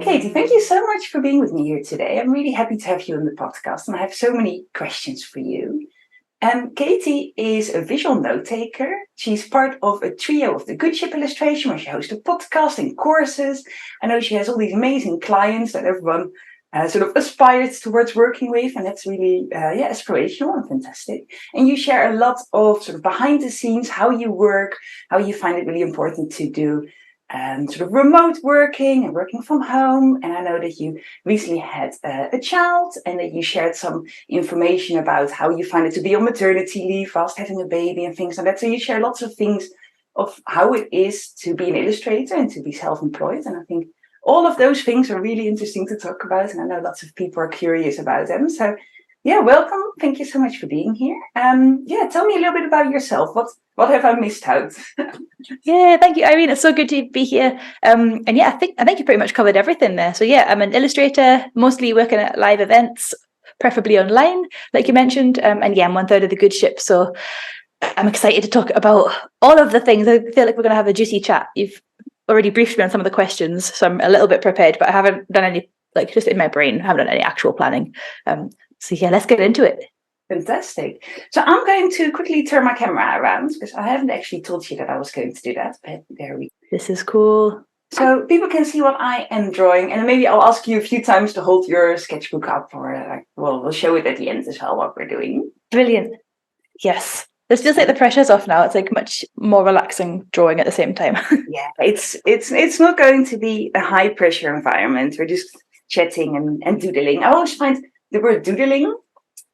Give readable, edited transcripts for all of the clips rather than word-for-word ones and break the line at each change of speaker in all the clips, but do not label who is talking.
Katie, thank you so much for being with me here today. I'm really happy to have you on the podcast, and I have so many questions for you. Katie is a visual note taker. She's part of a trio of the Goodship illustration, where she hosts a podcast and courses. I know she has all these amazing clients that everyone sort of aspires towards working with, and that's really inspirational and fantastic. And you share a lot of sort of behind the scenes, how you work, how you find it really important to do sort of remote working and working from home. And I know that you recently had a child, and that you shared some information about how you find it to be on maternity leave whilst having a baby and things like that. So you share lots of things of how it is to be an illustrator and to be self-employed. And I think all of those things are really interesting to talk about. And I know lots of people are curious about them. So yeah, welcome. Thank you so much for being here. Tell me a little bit about yourself. What have I missed out?
Yeah, thank you, Irene. It's so good to be here. I think you pretty much covered everything there. So yeah, I'm an illustrator, mostly working at live events, preferably online, like you mentioned. I'm 1/3 of the Goodship. So I'm excited to talk about all of the things. I feel like we're going to have a juicy chat. You've already briefed me on some of the questions, so I'm a little bit prepared, but I haven't done any, just in my brain, I haven't done any actual planning. So yeah, let's get into it.
Fantastic. So I'm going to quickly turn my camera around, because I haven't actually told you that I was going to do that, but there we go.
This is cool.
So people can see what I am drawing, and maybe I'll ask you a few times to hold your sketchbook up, or we'll show it at the end as well, what we're doing.
Brilliant. Yes. This feels like the pressure's off now. It's like much more relaxing drawing at the same time.
Yeah, it's not going to be a high pressure environment. We're just chatting and doodling. I always find the word doodling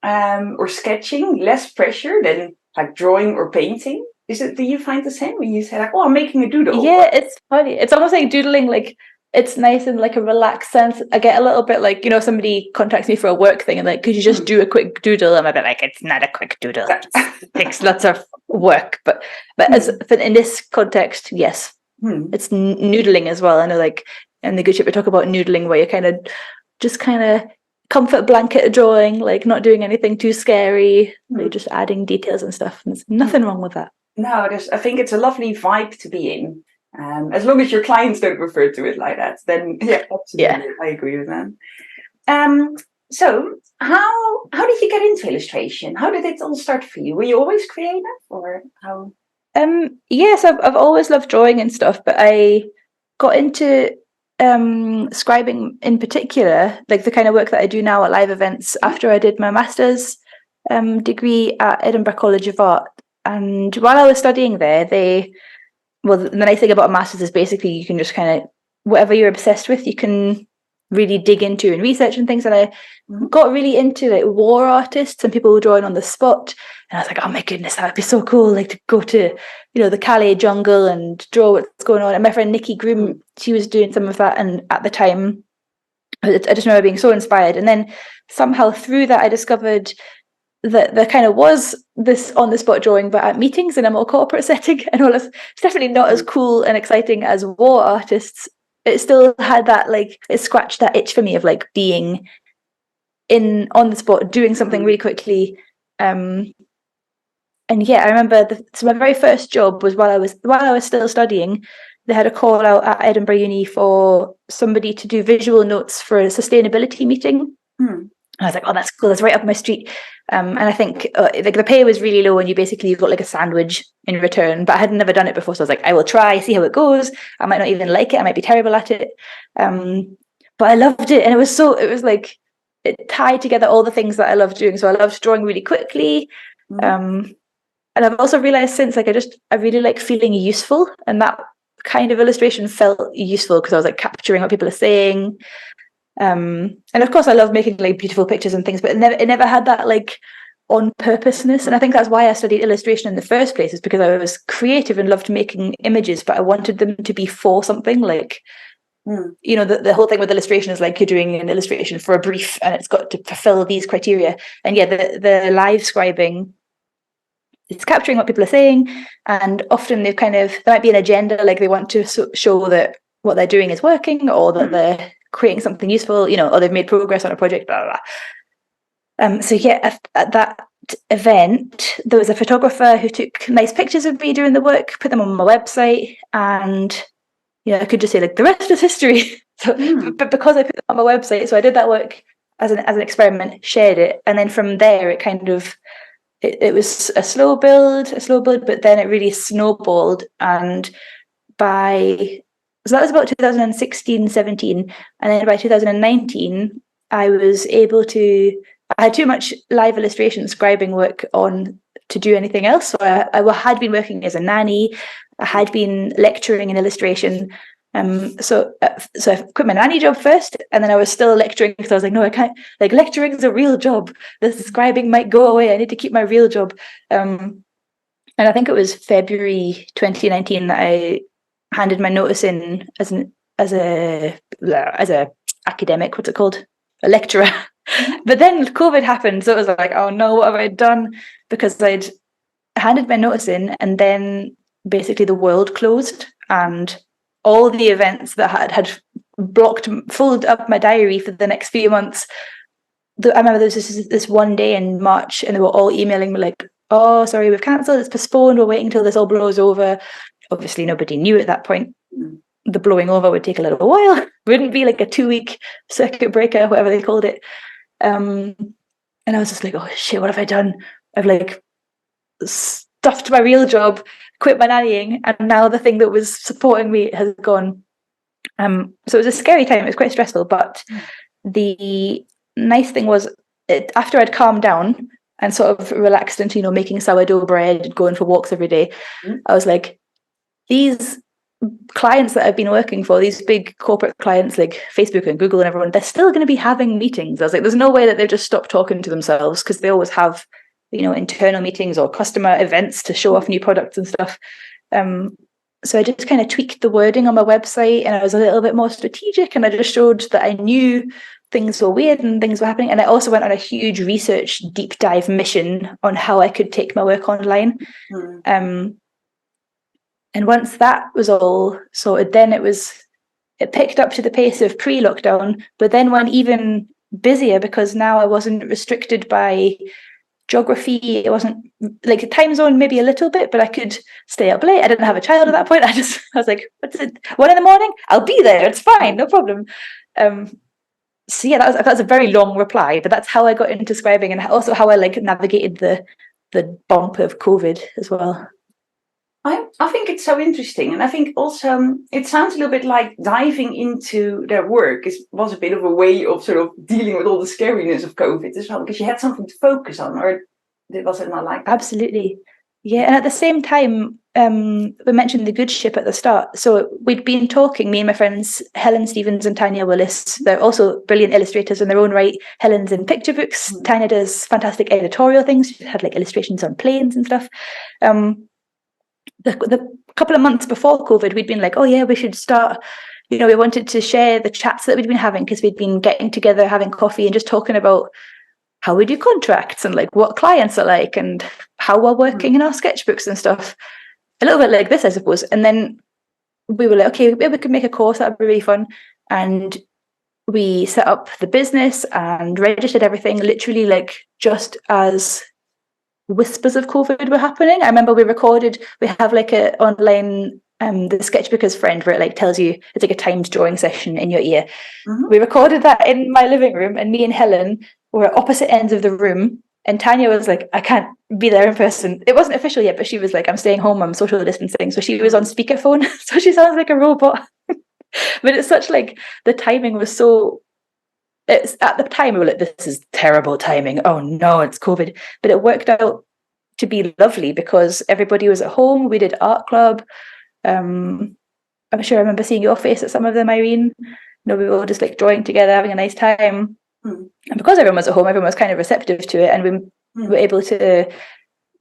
or sketching less pressure than like drawing or painting. Do you find the same when you say like, oh, I'm making a doodle?
Yeah, it's funny. It's almost like doodling, like it's nice in like a relaxed sense. I get a little bit like, somebody contacts me for a work thing and like, could you just do a quick doodle? I'm a bit like, it's not a quick doodle. It takes lots of work. But in this context, yes, it's noodling as well. I know like in the Goodship we talk about noodling, where you're kind of comfort blanket drawing, like not doing anything too scary, like just adding details and stuff. And there's nothing wrong with that.
No, I think it's a lovely vibe to be in. As long as your clients don't refer to it like that, then yeah, absolutely, yeah. I agree with that. So how did you get into illustration? How did it all start for you? Were you always creative, or how?
Yes, I've always loved drawing and stuff, but I got into scribing in particular, like the kind of work that I do now at live events, after I did my master's degree at Edinburgh College of Art. And while I was studying there, the nice thing about a master's is basically you can just kind of, whatever you're obsessed with, you can really dig into and research and things. And I got really into like war artists and people drawing on the spot. And I was like, oh my goodness, that would be so cool, like to go to, the Calais jungle and draw what's going on. And my friend Nikki Groom, she was doing some of that. And at the time, I just remember being so inspired. And then somehow through that, I discovered that there kind of was this on the spot drawing, but at meetings in a more corporate setting. And all this, it's definitely not as cool and exciting as war artists. It still had that, like, it scratched that itch for me of like being on the spot, doing something really quickly. And yeah, I remember so my very first job was while I was still studying. They had a call out at Edinburgh Uni for somebody to do visual notes for a sustainability meeting. I was like, oh, that's cool. That's right up my street. And I think like the pay was really low, and you got like a sandwich in return. But I had never done it before, so I was like, I will try, see how it goes. I might not even like it. I might be terrible at it. But I loved it, and it was like it tied together all the things that I loved doing. So I loved drawing really quickly. And I've also realized since, like, I really like feeling useful, and that kind of illustration felt useful because I was like capturing what people are saying. And of course I love making like beautiful pictures and things, but it never had that like on purposeness. And I think that's why I studied illustration in the first place, is because I was creative and loved making images, but I wanted them to be for something. Like the whole thing with illustration is like you're doing an illustration for a brief and it's got to fulfill these criteria. And yeah, the live scribing, it's capturing what people are saying, and often there might be an agenda, like they want to show that what they're doing is working, or that they're creating something useful, or they've made progress on a project, blah, blah, blah. So yeah, at that event, there was a photographer who took nice pictures of me doing the work, put them on my website, and I could just say like the rest is history. So, but because I put it on my website, so I did that work as an experiment, shared it, and then from there it kind of it was a slow build, but then it really snowballed. And so that was about 2016, 17, and then by 2019, I had too much live illustration scribing work on to do anything else. So I had been working as a nanny, I had been lecturing in illustration. So I quit my nanny job first, and then I was still lecturing because I was like, no, I can't. Like, lecturing is a real job. The scribing might go away. I need to keep my real job. And I think it was February 2019 that I handed my notice in as a academic. What's it called? A lecturer. But then COVID happened, so it was like, oh no, what have I done? Because I'd handed my notice in, and then basically the world closed, and all the events that had filled up my diary for the next few months. I remember there was this one day in March, and they were all emailing me like, oh, sorry, we've cancelled, it's postponed, we're waiting until this all blows over. Obviously, nobody knew at that point. The blowing over would take a little while. It wouldn't be like a 2-week circuit breaker, whatever they called it. And I was just like, oh shit, what have I done? I've like stuffed my real job, quit my nannying, and now the thing that was supporting me has gone. So it was a scary time. It was quite stressful, but the nice thing was, after I'd calmed down and sort of relaxed into, making sourdough bread and going for walks every day, I was like, these clients that I've been working for, these big corporate clients like Facebook and Google and everyone, they're still going to be having meetings. I was like, there's no way that they've just stopped talking to themselves, because they always have, internal meetings or customer events to show off new products and stuff. So I just kind of tweaked the wording on my website, and I was a little bit more strategic, and I just showed that I knew things were weird and things were happening. And I also went on a huge research deep dive mission on how I could take my work online. And once that was all sorted, then it picked up to the pace of pre-lockdown, but then went even busier, because now I wasn't restricted by geography. It wasn't like a time zone, maybe a little bit, but I could stay up late. I didn't have a child at that point. I was like, what's it, 1 a.m? I'll be there. It's fine, no problem. So yeah, that was a very long reply, but that's how I got into scribing, and also how I navigated the bump of COVID as well.
I think it's so interesting, and I think also it sounds a little bit like diving into their work was a bit of a way of sort of dealing with all the scariness of COVID as well, because you had something to focus on, or was it not like that?
Absolutely. Yeah, and at the same time, we mentioned the Goodship at the start. So we'd been talking, me and my friends, Helen Stevens and Tanya Willis. They're also brilliant illustrators in their own right. Helen's in picture books. Tanya does fantastic editorial things. She had illustrations on planes and stuff. The couple of months before COVID, we'd been like, oh yeah, we should start, we wanted to share the chats that we'd been having, because we'd been getting together, having coffee and just talking about how we do contracts and what clients are like and how we're working in our sketchbooks and stuff. A little bit like this, I suppose. And then we were like, okay, maybe we could make a course, that'd be really fun. And we set up the business and registered everything literally just as whispers of COVID were happening. I remember we have an online the Sketchbookers friend, where it tells you, it's like a timed drawing session in your ear. We recorded that in my living room, and me and Helen were at opposite ends of the room, and Tanya was like, I can't be there in person. It wasn't official yet, but she was like, I'm staying home, I'm social distancing. So she was on speakerphone, so she sounds like a robot. But it's such the timing was so, it's at the time we were like, this is terrible timing, oh no, it's COVID. But it worked out to be lovely, because everybody was at home. We did art club. I'm sure I remember seeing your face at some of them, Irene. We were all just drawing together, having a nice time. And because everyone was at home, everyone was kind of receptive to it, and we were able to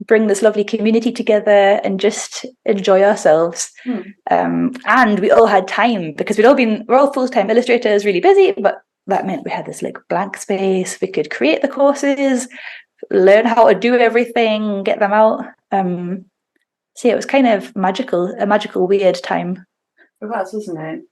bring this lovely community together and just enjoy ourselves. And we all had time, because we're all full-time illustrators, really busy, but that meant we had this blank space. We could create the courses, learn how to do everything, get them out. So yeah, it was kind of a magical, weird time.
It was, wasn't it?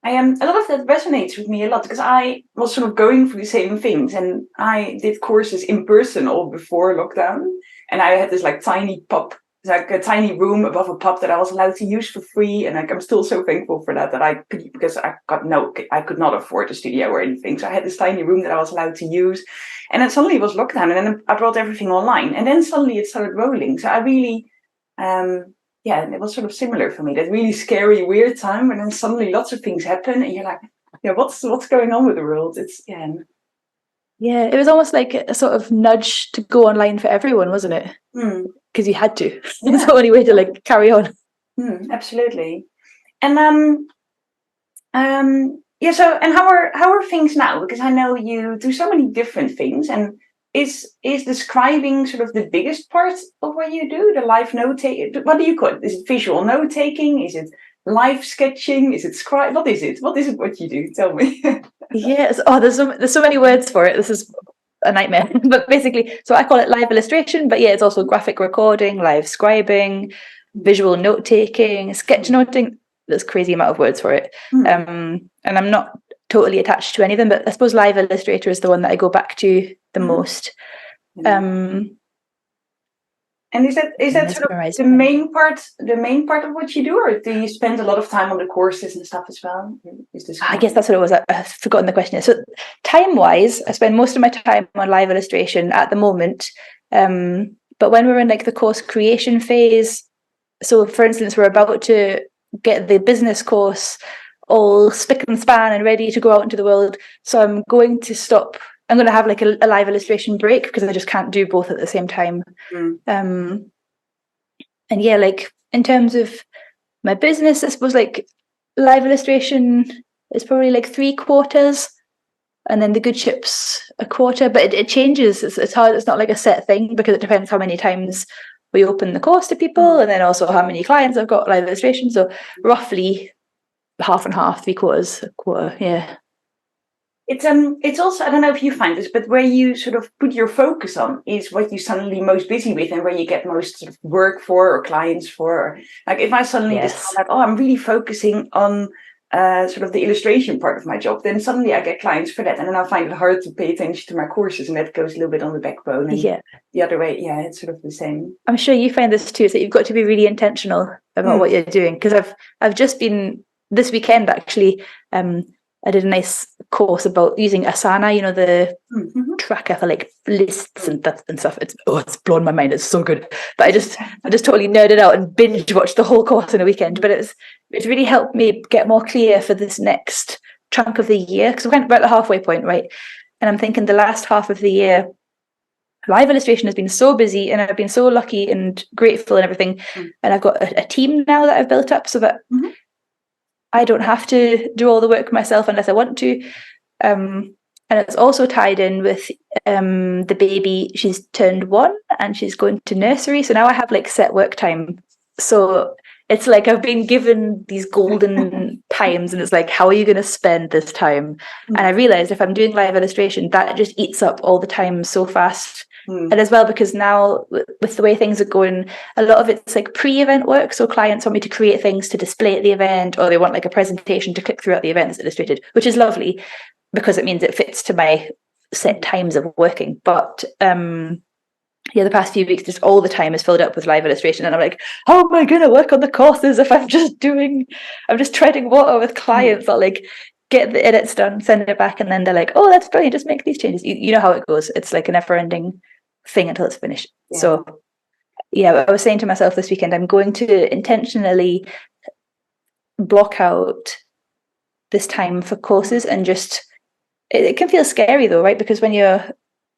A lot of that resonates with me a lot, because I was sort of going through the same things, and I did courses in person all before lockdown, and I had this tiny pop like a tiny room above a pub that I was allowed to use for free, and like I'm still so thankful for that I could, because I could not afford a studio or anything, so I had this tiny room that I was allowed to use, and then suddenly it was lockdown, and then I brought everything online, and then suddenly it started rolling. So I really, and it was sort of similar for me, that really scary, weird time, and then suddenly lots of things happen, and you're like, what's going on with the world? It's
Yeah, it was almost like a sort of nudge to go online for everyone, wasn't it? Because you had to. It's the only way to like carry on.
Absolutely. And so, and how are things now? Because I know you do so many different things, and is the scribing sort of the biggest part of what you do? The live note taking? What do you call it? Is it visual note taking? Is it live sketching? Is it scribe? What is it? What is it? What you do? Tell me.
Yes. Oh, there's so many words for it. This is a nightmare. But basically, so I call it live illustration. But yeah, it's also graphic recording, live scribing, visual note taking, sketchnoting. There's crazy amount of words for it. And I'm not totally attached to any of them, but I suppose live illustrator is the one that I go back to the most.
And is that sort of the main part of what you do, or do you spend a lot of time on the courses and stuff as well?
I guess that's what it was. I've forgotten the question. So time-wise, I spend most of my time on live illustration at the moment. But when we're in like the course creation phase, so for instance, we're about to get the business course all spick and span and ready to go out into the world. So I'm going to stop. I'm going to have like a live illustration break because I just can't do both at the same time. And yeah, like in terms of my business, I suppose like live illustration is probably like 3/4, and then the Goodship's a quarter, but it changes. It's hard. It's not like a set thing because it depends how many times we open the course to people, and then also how many clients I've got live illustration. So roughly half and half, 3/4, a quarter. Yeah.
It's also, I don't know if you find this, but where you sort of put your focus on is what you're suddenly most busy with, and where you get most sort of work for or clients for. Like if I suddenly just like, I'm really focusing on sort of the illustration part of my job, then suddenly I get clients for that, and then I find it hard to pay attention to my courses, and that goes a little bit on the backbone. And the other way, it's sort of the same.
I'm sure you find this too, is that you've got to be really intentional about what you're doing. Because I've just been this weekend actually. I did a nice course about using Asana, the tracker for like lists and stuff. It's blown my mind. It's so good. But I just totally nerded out and binge watched the whole course in a weekend. But it's really helped me get more clear for this next chunk of the year, because we're about the halfway point, right? And I'm thinking the last half of the year, live illustration has been so busy, and I've been so lucky and grateful and everything. And I've got a team now that I've built up so that I don't have to do all the work myself unless I want to. And it's also tied in with the baby. She's turned 1 and she's going to nursery. So now I have like set work time. So it's like I've been given these golden times, and it's like, how are you going to spend this time? And I realized if I'm doing live illustration, that just eats up all the time so fast. And as well, because now with the way things are going, a lot of it's like pre-event work. So clients want me to create things to display at the event, or they want like a presentation to click through at the event that's illustrated, which is lovely because it means it fits to my set times of working. But the past few weeks, just all the time is filled up with live illustration, and I'm like, how am I going to work on the courses if I'm just treading water with clients that like get the edits done, send it back, and then they're like, oh, that's brilliant, just make these changes. You know how it goes. It's like a never-ending thing until it's finished. So I was saying to myself this weekend, I'm going to intentionally block out this time for courses, and just it can feel scary though, right? Because when you're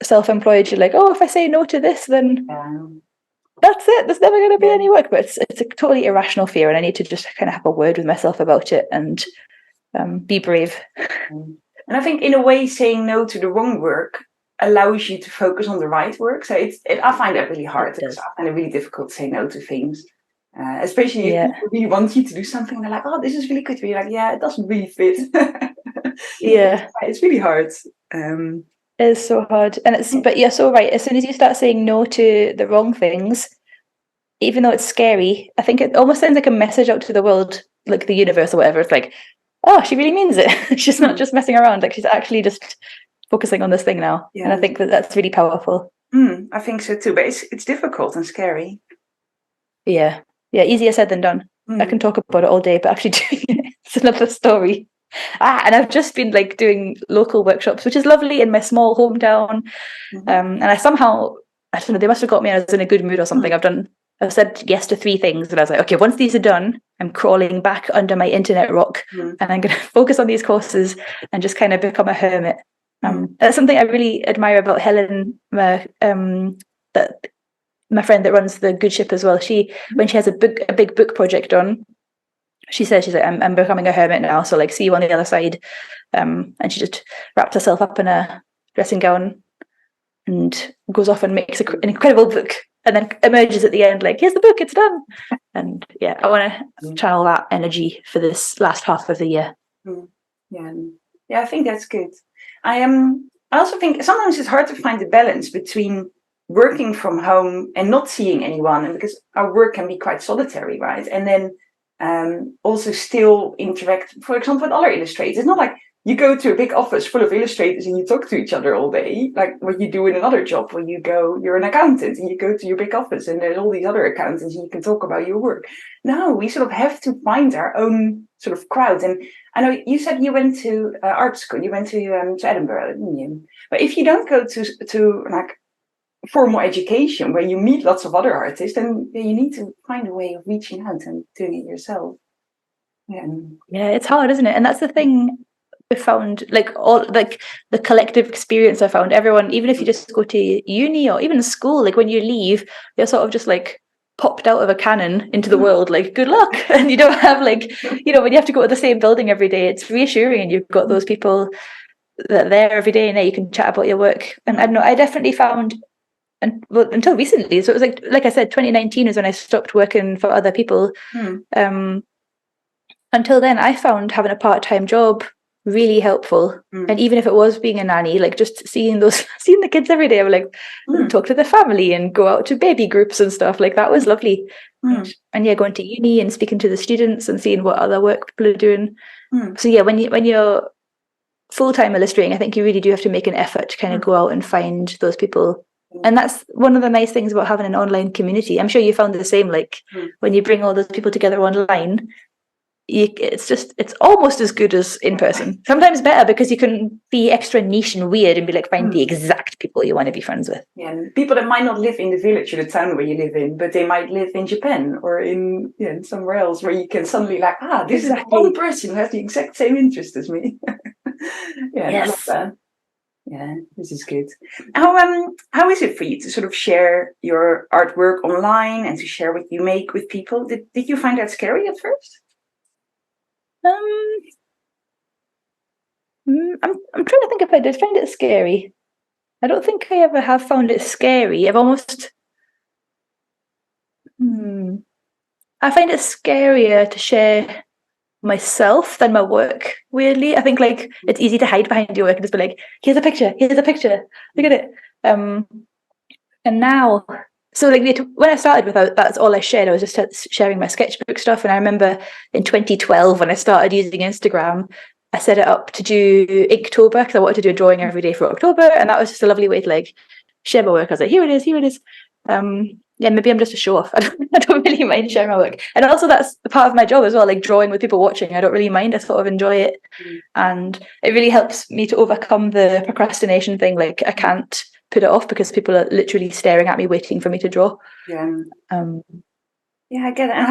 self-employed, you're like, oh, if I say no to this, then that's it, there's never going to be any work. But it's a totally irrational fear, and I need to just kind of have a word with myself about it and be brave.
And I think in a way, saying no to the wrong work allows you to focus on the right work. So I find that really hard, because I find it really difficult to say no to things, especially if people really want you to do something and they're like, oh, this is really good, but you're like, it doesn't really fit. It's really hard.
It's so hard. But you're so right. As soon as you start saying no to the wrong things, even though it's scary, I think it almost sends like a message out to the world, like the universe or whatever. It's like, oh, she really means it. She's not just messing around. Like she's actually just focusing on this thing now. And I think that's really powerful.
I think so too, but it's difficult and scary.
Yeah. Yeah, easier said than done. I can talk about it all day, but actually doing it's another story. And I've just been like doing local workshops, which is lovely in my small hometown. And I somehow, I don't know, they must have got me. I was in a good mood or something. I've said yes to 3 things, and I was like, okay, once these are done, I'm crawling back under my internet rock, and I'm going to focus on these courses and just kind of become a hermit. That's something I really admire about Helen, that my friend that runs the Goodship as well. She, when she has a big book project on, she says, she's like, I'm becoming a hermit now, so like see you on the other side. And she just wraps herself up in a dressing gown and goes off and makes an incredible book, and then emerges at the end like, here's the book, it's done. And yeah, I want to channel that energy for this last half of the year.
I think that's good. I also think sometimes it's hard to find the balance between working from home and not seeing anyone, and because our work can be quite solitary, right? And then also still interact, for example, with other illustrators. It's not like you go to a big office full of illustrators and you talk to each other all day, like what you do in another job where you're an accountant and you go to your big office and there's all these other accountants and you can talk about your work. No, we sort of have to find our own sort of crowd. And I know you said you went to art school, you went to Edinburgh, didn't you? But if you don't go to like formal education where you meet lots of other artists, then you need to find a way of reaching out and doing it yourself.
Yeah, it's hard, isn't it? And that's the thing we found, like all like the collective experience I found, everyone, even if you just go to uni or even school, like when you leave, you're sort of just like popped out of a cannon into the world, like good luck. And you don't have like, you know, when you have to go to the same building every day, it's reassuring, and you've got those people that are there every day and now you can chat about your work. And I don't know, I definitely found, and well, until recently, so it was like I said, 2019 is when I stopped working for other people. Until then, I found having a part-time job really helpful. And even if it was being a nanny, like just seeing the kids every day, I would like talk to the family and go out to baby groups and stuff, like that was lovely. And yeah, going to uni and speaking to the students and seeing what other work people are doing. So yeah, when you're full-time illustrating, I think you really do have to make an effort to kind of go out and find those people. And that's one of the nice things about having an online community. I'm sure you found the same, like when you bring all those people together online, it's almost as good as in person. Sometimes better, because you can be extra niche and weird and be like, find the exact people you want to be friends with.
Yeah, and people that might not live in the village or the town where you live in, but they might live in Japan or in somewhere else where you can suddenly like, this is the one person who has the exact same interest as me. I love that. Yeah, this is good. How is it for you to sort of share your artwork online and to share what you make with people? Did you find that scary at first?
I'm trying to think if I did find it scary. I don't think I ever have found it scary. I've almost I find it scarier to share myself than my work, weirdly. I think like it's easy to hide behind your work and just be like, here's a picture, look at it. And now, so like when I started with that's all I shared, I was just sharing my sketchbook stuff. And I remember in 2012 when I started using Instagram, I set it up to do Inktober because I wanted to do a drawing every day for October, and that was just a lovely way to like share my work. I was like, here it is. Yeah, maybe I'm just a show off. I don't really mind sharing my work. And also that's part of my job as well, like drawing with people watching. I don't really mind. I sort of enjoy it. And it really helps me to overcome the procrastination thing. Like I can't put it off because people are literally staring at me waiting for me to draw.
Yeah, I get it. And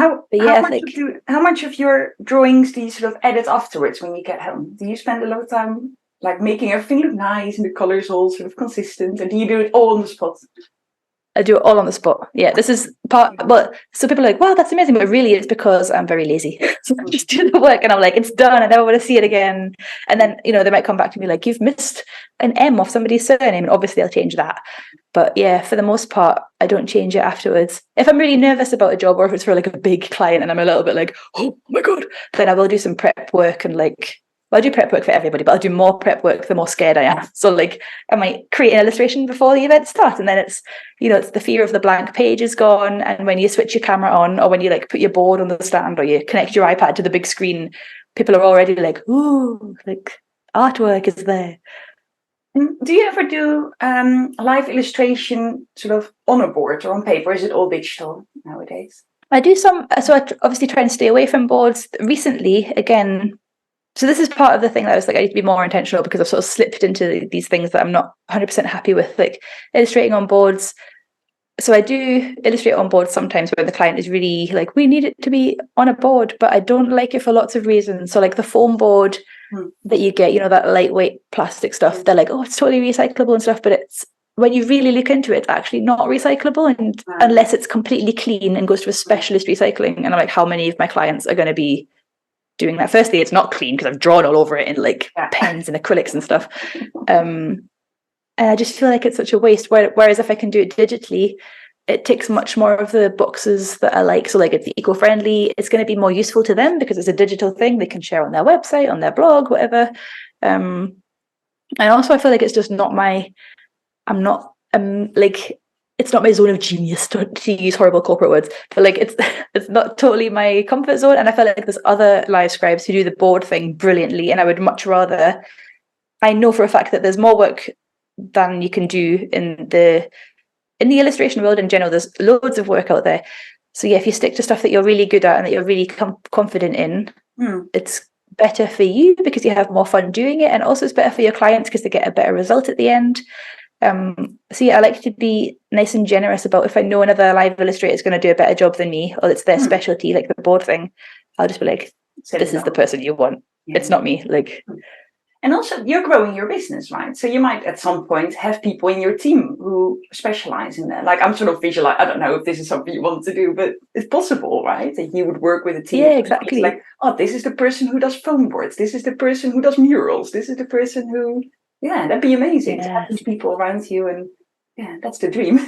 how much of your drawings do you sort of edit afterwards when you get home? Do you spend a lot of time like making everything look nice and the colors all sort of consistent, and do you do it all on the spot?
I do it all on the spot. Yeah, this is part. Well, so people are like, "Wow, that's amazing," but really, it's because I'm very lazy. So I just do the work, and I'm like, "It's done. I never want to see it again." And then they might come back to me like, "You've missed an M off somebody's surname," and obviously I'll change that. But yeah, for the most part, I don't change it afterwards. If I'm really nervous about a job, or if it's for like a big client, and I'm a little bit like, "Oh my god," then I will do some prep work and like. Well, I do prep work for everybody, but I'll do more prep work the more scared I am. So like I might create an illustration before the event starts, and then it's it's the fear of the blank page is gone. And when you switch your camera on, or when you like put your board on the stand, or you connect your iPad to the big screen, people are already like, ooh, like artwork is there.
Do you ever do live illustration sort of on a board or on paper? Is it all digital nowadays?
I do some, so obviously try and stay away from boards. Recently, again, so this is part of the thing that I was like, I need to be more intentional because I've sort of slipped into these things that I'm not 100% happy with, like illustrating on boards. So I do illustrate on boards sometimes where the client is really like, we need it to be on a board, but I don't like it for lots of reasons. So like the foam board that you get, that lightweight plastic stuff, they're like, oh, it's totally recyclable and stuff, but it's, when you really look into it, it's actually not recyclable, and unless it's completely clean and goes to a specialist recycling. And I'm like, how many of my clients are going to be doing that? Firstly, it's not clean because I've drawn all over it in like pens and acrylics and stuff. And I just feel like it's such a waste. Whereas if I can do it digitally, it ticks much more of the boxes that I like. So like it's eco-friendly, it's going to be more useful to them because it's a digital thing they can share on their website, on their blog, whatever. And also I feel like it's just not my, I'm not like, it's not my zone of genius to use horrible corporate words, but like it's not totally my comfort zone. And I feel like there's other live scribes who do the board thing brilliantly, and I would much rather, I know for a fact that there's more work than you can do in the illustration world in general. There's loads of work out there. So yeah, if you stick to stuff that you're really good at and that you're really confident in, it's better for you because you have more fun doing it, and also it's better for your clients because they get a better result at the end. So yeah, I like to be nice and generous about, if I know another live illustrator is going to do a better job than me, or it's their specialty, like the board thing, I'll just be like, this is the person you want. It's not me. Like,
and also you're growing your business, right? So you might at some point have people in your team who specialize in that. Like, I'm sort of visualizing, I don't know if this is something you want to do, but it's possible, right? That you would work with a team.
Yeah, exactly.
It's like, oh, this is the person who does foam boards. This is the person who does murals. This is the person who, that'd be amazing to have these people around you. And yeah, that's the dream.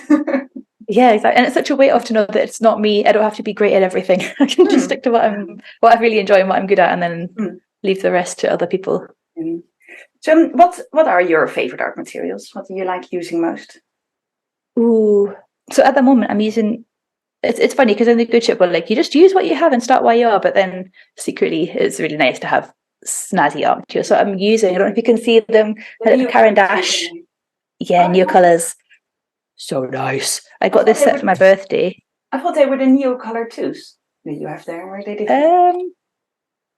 Yeah, exactly. And it's such a weight off to know that it's not me. I don't have to be great at everything. I can just stick to what I really enjoy and what I'm good at, and then leave the rest to other people.
So what are your favorite art materials? What do you like using most?
Ooh, so at the moment I'm using, it's funny because in the Goodship, well, like you just use what you have and start where you are, but then secretly it's really nice to have snazzy art material. So I'm using, I don't know if you can see them, Karen Dash. Yeah, Neo Colours. So nice. I got this set for my birthday.
I thought they were the Neo Color twos that you have there. Or are they
different?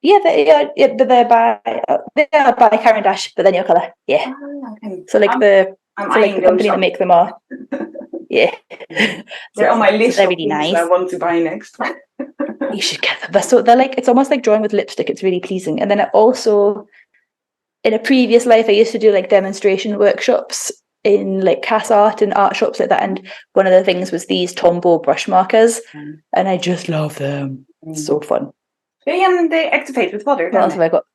Yeah, they're by Karen Dash, but they're Neo Colour. Yeah. Okay. So like the company that make them are. Yeah.
They're on my list.
They're really nice.
I want to buy next.
You should get them. So they're like, it's almost like drawing with lipstick. It's really pleasing. And then it also, in a previous life, I used to do like demonstration workshops in like CAS art and art shops like that. And one of the things was these Tombow brush markers. And I just love them. So fun.
They activate with water.
What else have I got?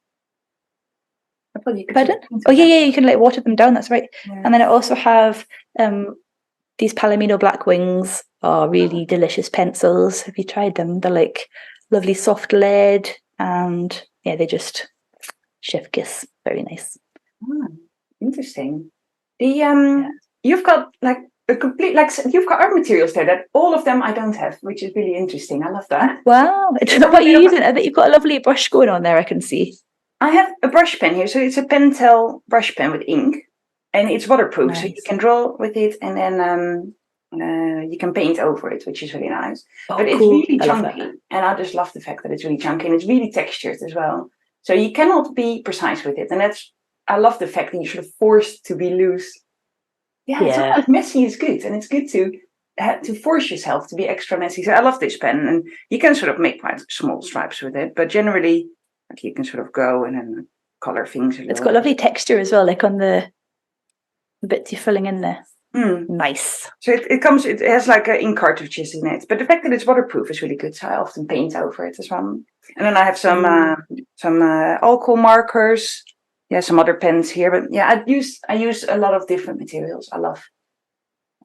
Pardon? Oh yeah, you can like water them down. That's right. Yeah. And then I also have these Palomino Black Wings are really delicious pencils. Have you tried them? They're like lovely soft lead, and yeah, they just chef kiss. Very nice.
Interesting. You've got like a complete, like you've got art materials there that all of them I don't have, which is really interesting. I love that.
Wow. What are you using? I bet you've got a lovely brush going on there, I can see.
I have a brush pen here. So it's a Pentel brush pen with ink, and it's waterproof. Nice. So you can draw with it, and then you can paint over it, which is really nice. But it's really chunky, and I just love the fact that it's really chunky, and it's really textured as well. So you cannot be precise with it, and I love the fact that you're sort of forced to be loose. Yeah. Sometimes messy is good, and it's good to force yourself to be extra messy. So I love this pen, and you can sort of make quite small stripes with it, but generally, like you can sort of go and then color things a little.
It's got lovely texture as well, like on the bits you're filling in there. Nice.
So it has like ink cartridges in it, but the fact that it's waterproof is really good. So I often paint over it as well. And then I have some alcohol markers. Yeah, some other pens here, but yeah, I use a lot of different materials. I love,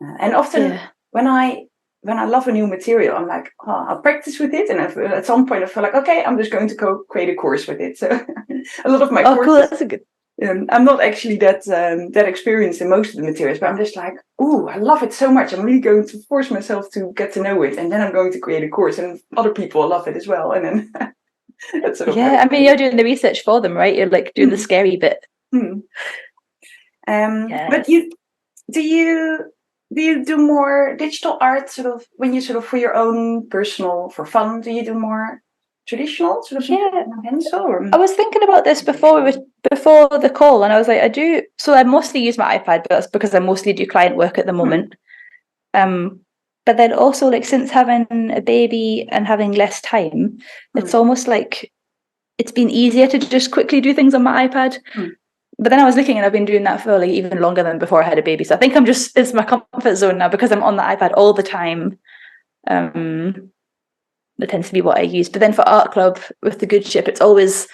and often when I love a new material, I'm like, I'll practice with it, and at some point I feel like, okay, I'm just going to go create a course with it. So a lot of my courses,
cool, that's a good.
I'm not actually that experienced in most of the materials, but I'm just like, I love it so much. I'm really going to force myself to get to know it, and then I'm going to create a course, and other people love it as well, and then.
I mean, you're doing the research for them, right? You're like doing the scary bit.
But do you Do you do more digital art sort of when you sort of for your own personal, for fun? Do you do more traditional sort of pencil? Or?
I was thinking about this before the call, and I was like, I mostly use my iPad, but that's because I mostly do client work at the moment. But then also, like, since having a baby and having less time, it's almost like it's been easier to just quickly do things on my iPad. But then I was looking, and I've been doing that for like even longer than before I had a baby. So I think it's my comfort zone now because I'm on the iPad all the time. That tends to be what I use. But then for art club with the Goodship, it's always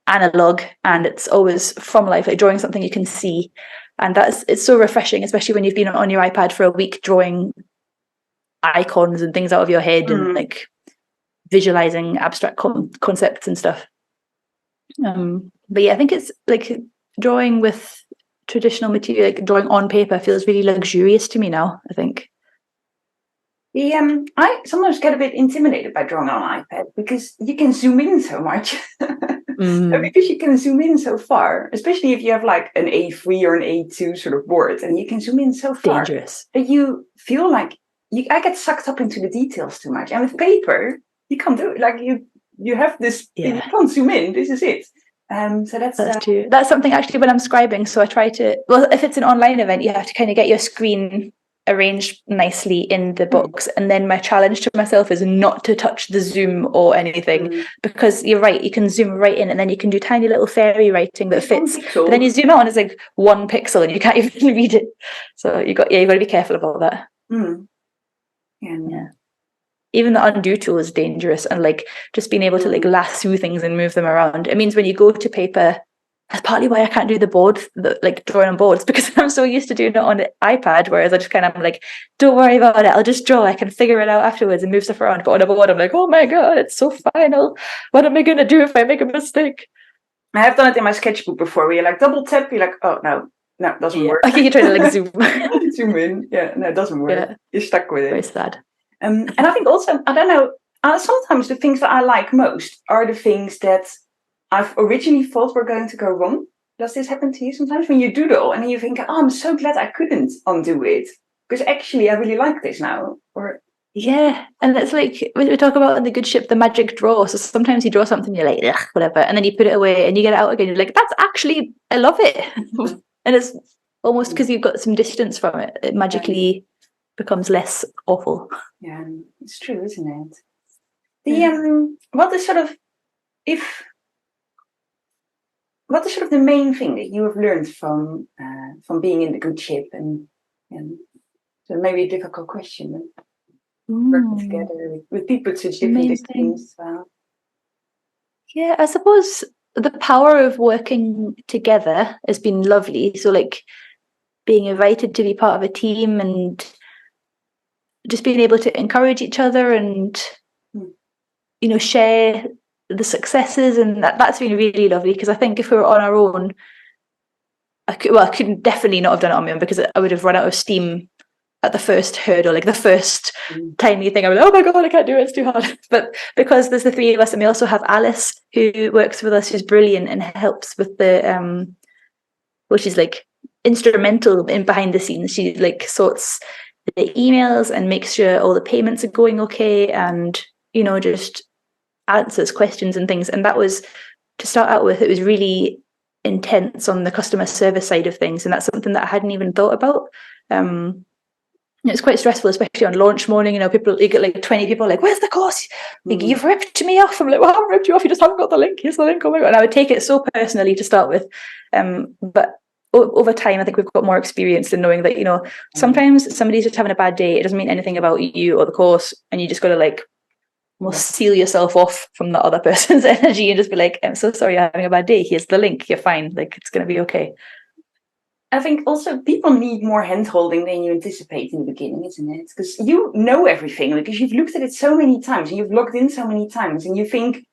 analog and it's always from life, like drawing something you can see. And it's so refreshing, especially when you've been on your iPad for a week drawing icons and things out of your head and like visualizing abstract concepts and stuff. But yeah, I think it's like drawing with traditional material, like drawing on paper, feels really luxurious to me now, I think.
I sometimes get a bit intimidated by drawing on an iPad because you can zoom in so much. Because you can zoom in so far, especially if you have like an A3 or an A2 sort of board, and you can zoom in so far.
Dangerous.
That you feel like I get sucked up into the details too much. And with paper, you can't do it. Like you have this, you can't zoom in. This is it. So that's
true. That's something actually when I'm scribing. So I try to, if it's an online event, you have to kind of get your screen arranged nicely in the box, and then my challenge to myself is not to touch the zoom or anything, because you're right, you can zoom right in and then you can do tiny little fairy writing that fits, but then you zoom out and it's like 1 pixel and you can't even read it. So you got to be careful about that. Yeah. Even the undo tool is dangerous, and like just being able to like lasso things and move them around. It means when you go to paper, that's partly why I can't do the board, like drawing on boards, because I'm so used to doing it on the iPad, whereas I just kind of am like, don't worry about it, I'll just draw, I can figure it out afterwards and move stuff around. But on a board, I'm like, oh my God, it's so final. What am I going to do if I make a mistake?
I have done it in my sketchbook before, where you like double tap, you're like, oh, no, it doesn't work.
Okay, you're trying to like zoom.
Zoom in. Yeah, no, it doesn't work. Yeah. You're stuck with it.
Very sad.
And I think also, I don't know, sometimes the things that I like most are the things that I've originally thought were going to go wrong. Does this happen to you sometimes when you doodle and you think, oh, I'm so glad I couldn't undo it because actually I really like this now? Or
yeah, and it's like we talk about in the Goodship, the magic draw. So sometimes you draw something, you're like, ugh, whatever, and then you put it away and you get it out again. You're like, that's actually, I love it. And it's almost because you've got some distance from it, it magically becomes less awful.
Yeah, it's true, isn't it? What is sort of the main thing that you have learned from being in the Goodship, and so maybe a difficult question, but working together with people to different disciplines.
Yeah, I suppose the power of working together has been lovely. So like being invited to be part of a team and just being able to encourage each other and share the successes, and that's been really lovely, because I think if we were on our own, I could definitely not have done it on my own, because I would have run out of steam at the first hurdle, like the first tiny thing. I was like, oh my God, I can't do it, it's too hard. But because there's the three of us, and we also have Alice who works with us, who's brilliant and helps with the she's like instrumental in behind the scenes. She like sorts the emails and makes sure all the payments are going okay, and just answers questions and things. And that was, to start out with, it was really intense on the customer service side of things, and that's something that I hadn't even thought about. It's quite stressful, especially on launch morning. You get like 20 people like, where's the course? Like, you've ripped me off. I'm like, well, I haven't ripped you off, you just haven't got the link. Here's the link. Oh my God. And I would take it so personally to start with, but over time I think we've got more experience in knowing that sometimes somebody's just having a bad day. It doesn't mean anything about you or the course, and you just got to like seal yourself off from the other person's energy and just be like, I'm so sorry you're having a bad day, here's the link, you're fine, like it's going to be okay.
I think also people need more hand-holding than you anticipate in the beginning, isn't it? Because you know everything, because you've looked at it so many times and you've logged in so many times and you think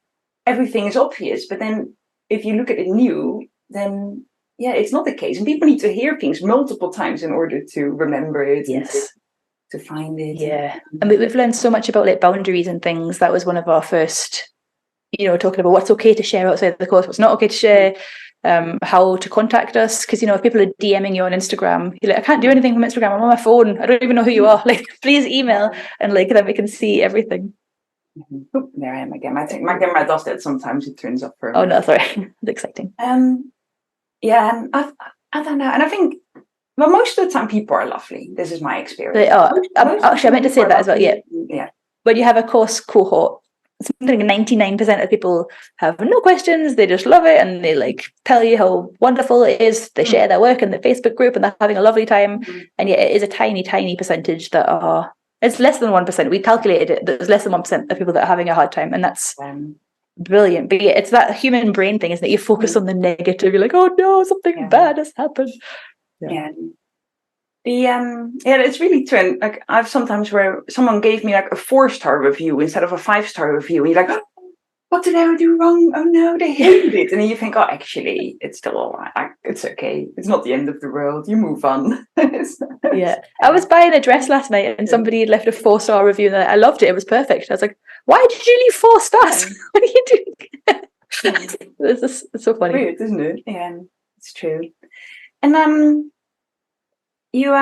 everything is obvious, but then if you look at it new, then it's not the case, and people need to hear things multiple times in order to remember it.
Yes.
To find it.
Yeah. And we've learned so much about like boundaries and things. That was one of our first, talking about what's okay to share outside the course, what's not okay to share. how to contact us, because if people are DMing you on Instagram, you're like, I can't do anything from Instagram, I'm on my phone, I don't even know who you are, like please email, and like then we can see everything.
Oh, there I am again. I think my camera does that sometimes, it turns off for a
minute. No, sorry. It's exciting.
Yeah, and I don't know, and I think, well, most of the time people are lovely. This is my experience.
Actually, I meant to say that as well. Yeah. When you have a course cohort, something 99% of people have no questions, they just love it, and they like tell you how wonderful it is. They share their work in the Facebook group and they're having a lovely time. And yet it is a tiny percentage that are, it's less than 1%. We calculated it, there's less than 1% of people that are having a hard time, and that's brilliant. But yeah, it's that human brain thing, isn't it? You focus on the negative, you're like, oh no, something bad has happened.
It's really true. And like, I've sometimes where someone gave me like a 4-star review instead of a 5-star review, and you're like, oh, what did I do wrong? Oh no, they hated it. And then you think, oh, actually, it's still all right. It's okay. It's not the end of the world. You move on.
I was buying a dress last night, and somebody had left a 4-star review, and I loved it. It was perfect. I was like, why did you leave 4 stars? What are you doing? It's so funny.
Weird, isn't it? Yeah, it's true. And you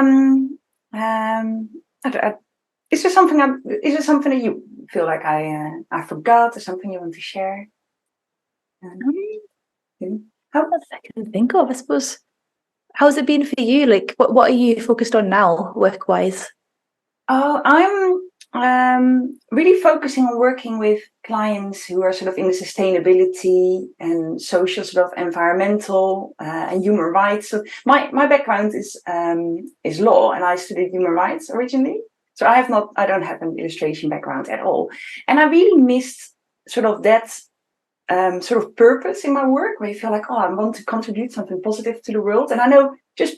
is there something that you feel like I forgot, or something you want to share?
How much I can think of, I suppose. How's it been for you? Like, what are you focused on now, work-wise?
Oh, I'm really focusing on working with clients who are sort of in the sustainability and social, sort of environmental and human rights. So my background is law, and I studied human rights originally. So I don't have an illustration background at all, and I really missed sort of that sort of purpose in my work, where you feel like, oh, I want to contribute something positive to the world. And I know just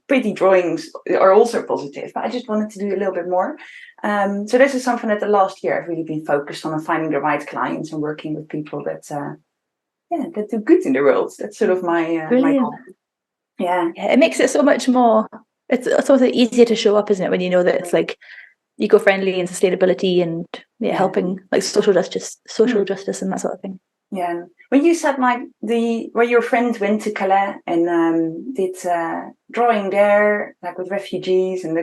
pretty drawings are also positive, but I just wanted to do a little bit more. So this is something that the last year I've really been focused on finding the right clients and working with people that that do good in the world. That's sort of my goal. Yeah,
it makes it so much more. It's also easier to show up, isn't it, when you know that it's like eco-friendly and sustainability and helping like social justice and that sort of thing.
Yeah, when you said like where your friend went to Calais and did drawing there, like with refugees and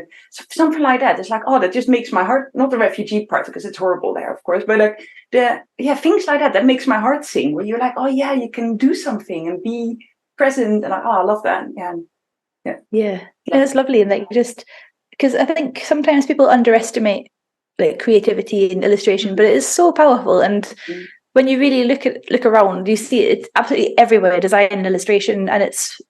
something like that, it's like, oh, that just makes my heart, not the refugee part because it's horrible there, of course, but like things like that makes my heart sing. Where you're like, oh yeah, you can do something and be present, and like, oh, I love that.
Yeah, it's lovely, and like just because I think sometimes people underestimate like creativity in illustration, but it is so powerful. And when you really look around, you see it's absolutely everywhere, design and illustration, and it's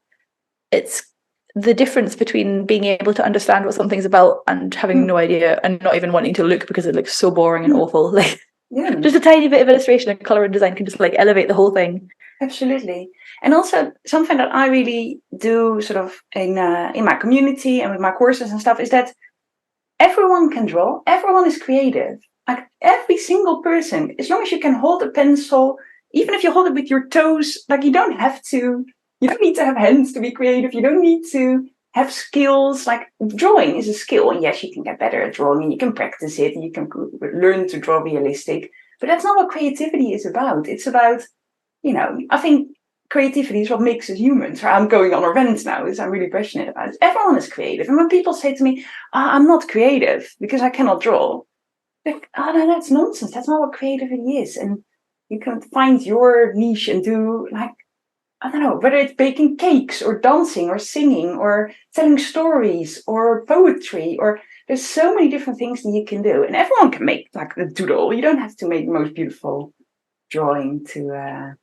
the difference between being able to understand what something's about and having no idea and not even wanting to look because it looks so boring and awful. Like just a tiny bit of illustration and color and design can just like elevate the whole thing.
Absolutely. And also something that I really do sort of in my community and with my courses and stuff is that everyone can draw, everyone is creative. Like every single person, as long as you can hold a pencil, even if you hold it with your toes, like you don't need to have hands to be creative. You don't need to have skills. Like drawing is a skill, and yes, you can get better at drawing and you can practice it and you can learn to draw realistic, but that's not what creativity is about. It's about, I think creativity is what makes us humans. I'm going on a rant now because I'm really passionate about it. Everyone is creative. And when people say to me, I'm not creative because I cannot draw, like, oh no, that's nonsense. That's not what creativity is. And you can find your niche and do, like, I don't know, whether it's baking cakes or dancing or singing or telling stories or poetry, or there's so many different things that you can do. And everyone can make like the doodle. You don't have to make the most beautiful drawing to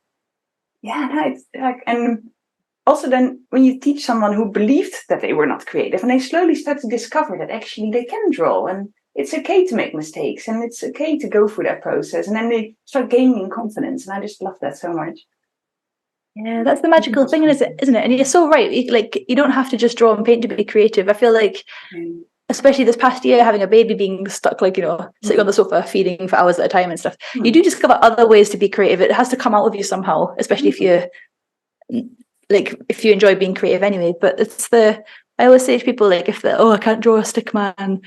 it's like, and also then when you teach someone who believed that they were not creative and they slowly start to discover that actually they can draw and it's okay to make mistakes and it's okay to go through that process, and then they start gaining confidence, and I just love that so much.
Yeah, that's the magical thing, isn't it? And you're so right. You don't have to just draw and paint to be creative. I feel like, especially this past year, having a baby, being stuck, like, sitting on the sofa, feeding for hours at a time and stuff, you do discover other ways to be creative. It has to come out of you somehow, especially if you enjoy being creative anyway. But I always say to people, like, if they're, I can't draw a stick man.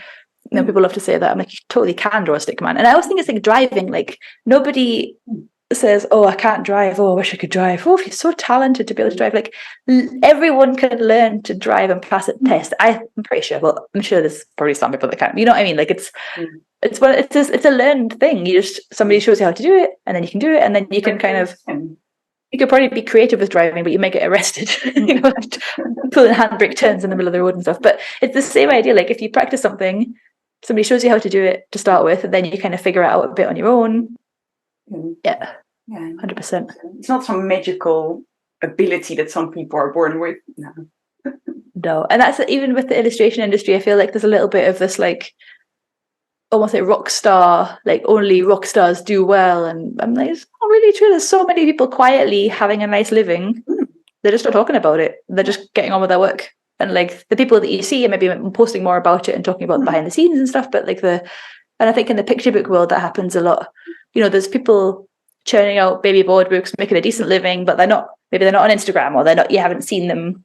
People love to say that. I'm like, you totally can draw a stick man. And I always think it's like driving. Like nobody says, "Oh, I can't drive. Oh, I wish I could drive. Oh, if you're so talented to be able to drive." Like everyone can learn to drive and pass a test. I'm pretty sure. Well, I'm sure there's probably some people that can't. You know what I mean? Like it's a learned thing. Somebody shows you how to do it, and then you can do it, and then you can kind of. You could probably be creative with driving, but you may get arrested. Pulling handbrake turns in the middle of the road and stuff. But it's the same idea. Like if you practice something, somebody shows you how to do it to start with, and then you kind of figure it out a bit on your own. Yeah, 100%.
It's not some magical ability that some people are born with.
No, and that's even with the illustration industry. I feel like there's a little bit of this, like, almost like rock star, like only rock stars do well, and I'm like, it's not really true. There's so many people quietly having a nice living. They're just not talking about it. They're just getting on with their work. And like the people that you see are maybe posting more about it and talking about behind the scenes and stuff. But and I think in the picture book world that happens a lot. There's people churning out baby board books, making a decent living, but they're not on Instagram, or you haven't seen them.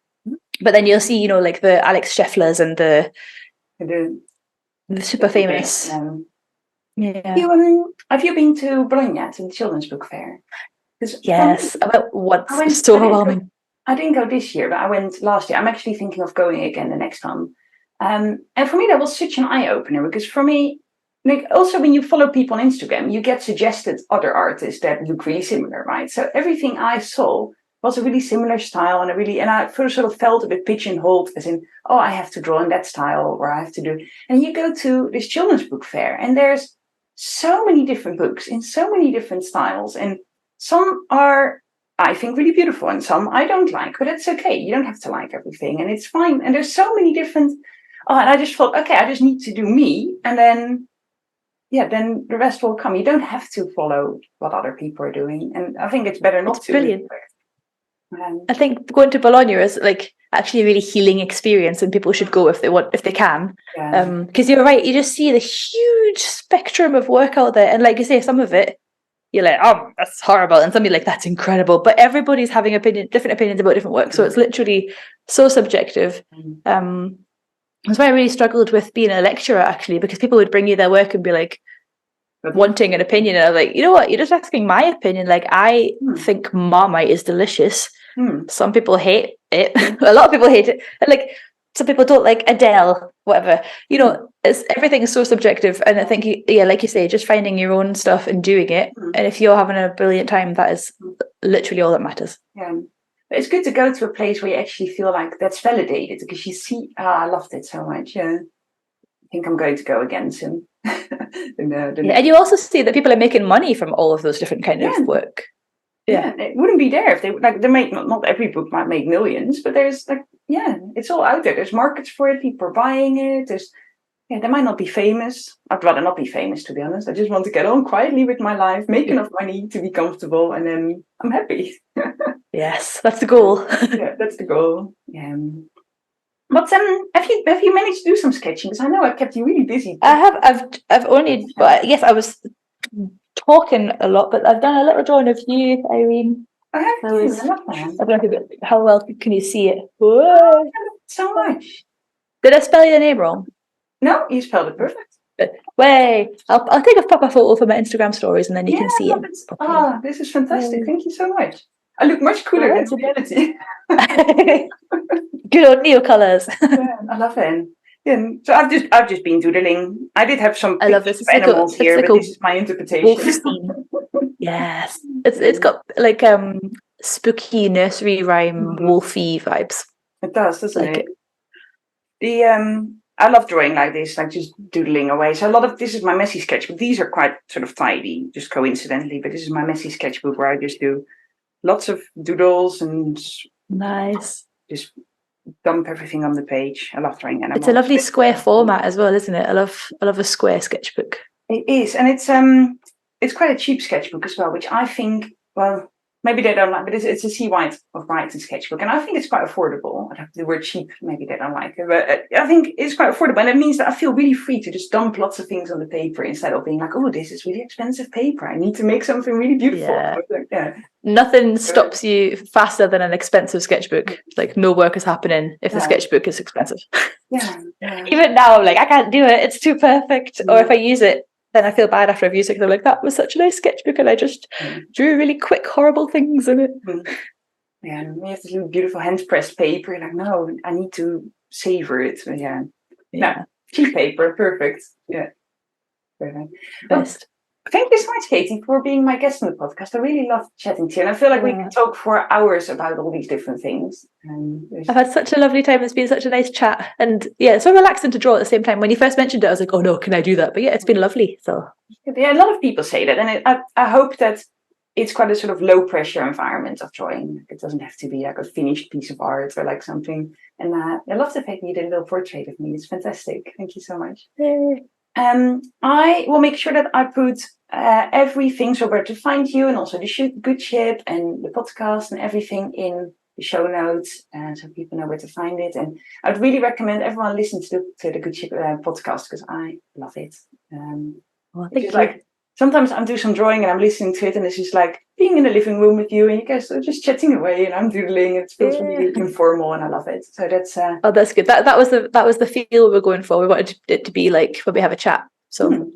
But then you'll see, like the Alex Schefflers and the super famous.
Have you been to Bologna, to the children's book fair?
Yes, about once. It's so overwhelming.
I didn't go this year, but I went last year. I'm actually thinking of going again the next time. And for me, that was such an eye-opener, because for me, like, also when you follow people on Instagram, you get suggested other artists that look really similar, right? So everything I saw was a really similar style, and I first sort of felt a bit pigeonholed, as in, oh, I have to draw in that style, or I have to do. And you go to this children's book fair, and there's so many different books in so many different styles, and some are, I think, really beautiful, and some I don't like, but it's okay. You don't have to like everything, and it's fine. And there's so many different. Oh, and I just thought, okay, I just need to do me, and then the rest will come. You don't have to follow what other people are doing, and I think it's better not to.
Brilliant. I think going to Bologna is like actually a really healing experience, and people should go if they can. Because you're right, you just see the huge spectrum of work out there, and like you say, some of it you're like, oh, that's horrible, and somebody like, that's incredible. But everybody's having different opinions about different work, so it's literally so subjective. That's why I really struggled with being a lecturer, actually, because people would bring you their work and be like, wanting an opinion, and I'm like, you know what, you're just asking my opinion. Like, I think Marmite is delicious. Some people hate it. A lot of people hate it, and like some people don't like Adele, whatever. Everything is so subjective, and I think like you say, just finding your own stuff and doing it, and if you're having a brilliant time, that is literally all that matters.
But it's good to go to a place where you actually feel like that's validated, because you see, I loved it so much. I think I'm going to go again soon.
And you also see that people are making money from all of those different kind of work.
It wouldn't be there if they make, not every book might make millions, but there's it's all out there. There's markets for it. People are buying it. They might not be famous. I'd rather not be famous, to be honest. I just want to get on quietly with my life, make enough money to be comfortable, and then I'm happy.
Yes, that's the goal.
That's the goal. But have you managed to do some sketching? Because I know I kept you really busy.
I have. I've only. But yes, I was talking a lot, but I've done a little drawing of you, Irene.
I love that.
I don't know how well can you see it. Whoa.
So much.
Did I spell your name wrong?
No, you spelled it perfect.
Way. I'll take a proper photo for my Instagram stories, and then you can see it.
This is fantastic. Thank you so much. I look much cooler than reality.
Good old Neo colours.
I love it. So I've just been doodling. I did have some.
I love this.
Animals here, but this is my interpretation.
Yes, it's got like spooky nursery rhyme wolfy vibes.
It does, doesn't it? I love drawing like this, like just doodling away. So this is my messy sketchbook. These are quite sort of tidy, just coincidentally, but this is my messy sketchbook where I just do lots of doodles and
nice.
Just dump everything on the page. I love drawing animals.
It's a lovely square format as well, isn't it? I love a square sketchbook.
It is, and it's quite a cheap sketchbook as well, which I think, well, maybe they don't like, but it's a C. White of Brighton sketchbook, and I think it's quite affordable. I don't have the word cheap, maybe they don't like it, but I think it's quite affordable, and it means that I feel really free to just dump lots of things on the paper instead of being like, oh, this is really expensive paper. I need to make something really beautiful.
Nothing stops you faster than an expensive sketchbook. Like, no work is happening if the sketchbook is expensive. Even now, I'm like, I can't do it. It's too perfect. Or if I use it, then I feel bad after I've used it because I'm like, that was such a nice sketchbook and I just drew really quick, horrible things in it.
Yeah, and we have this little beautiful hand-pressed paper. Like, no, I need to savor it. But no, cheap paper, perfect. Yeah, perfect.
Best.
Thank you so much, Katie, for being my guest on the podcast. I really loved chatting to you, and I feel like we could talk for hours about all these different things.
I've had such a lovely time. It's been such a nice chat, and it's so relaxing to draw at the same time. When you first mentioned it, I was like, "Oh no, can I do that?" But it's been lovely. So
a lot of people say that, and I hope that it's quite a sort of low pressure environment of drawing. It doesn't have to be like a finished piece of art or like something. And I love the fact that you did a little portrait of me. It's fantastic. Thank you so much. I will make sure that I put everything, so where to find you, and also the Goodship and the podcast and everything in the show notes, so people know where to find it. And I'd really recommend everyone listen to the Goodship podcast, because I love it. Thank you. Like, sometimes I'm doing some drawing and I'm listening to it, and it's just like being in the living room with you, and you guys are just chatting away, and I'm doodling. It feels really informal, and I love it. So that's
that's good. That was the feel we were going for. We wanted it to be like when we have a chat. So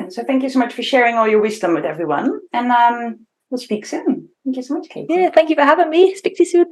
so thank you so much for sharing all your wisdom with everyone, and we'll speak soon. Thank you so much, Katie.
Thank you for having me. Speak to you soon.